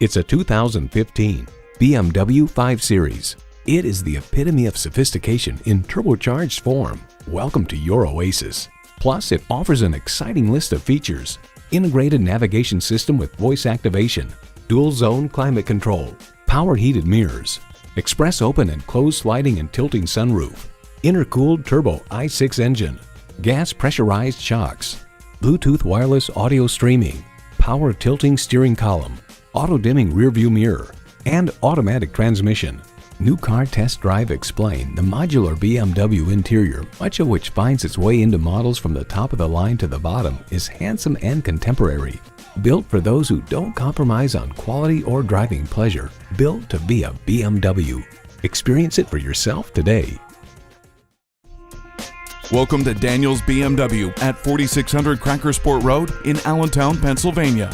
It's a 2015 BMW 5 Series. It is the epitome of sophistication in turbocharged form. Welcome to your oasis. Plus, it offers an exciting list of features. Integrated navigation system with voice activation, dual zone climate control, power heated mirrors, express open and closed sliding and tilting sunroof, intercooled turbo i6 engine, gas pressurized shocks, Bluetooth wireless audio streaming, power tilting steering column, auto-dimming rearview mirror, and automatic transmission. New Car Test Drive explain the modular BMW interior, much of which finds its way into models from the top of the line to the bottom, is handsome and contemporary. Built for those who don't compromise on quality or driving pleasure. Built to be a BMW. Experience it for yourself today. Welcome to Daniels BMW at 4600 Crackersport Road in Allentown, Pennsylvania.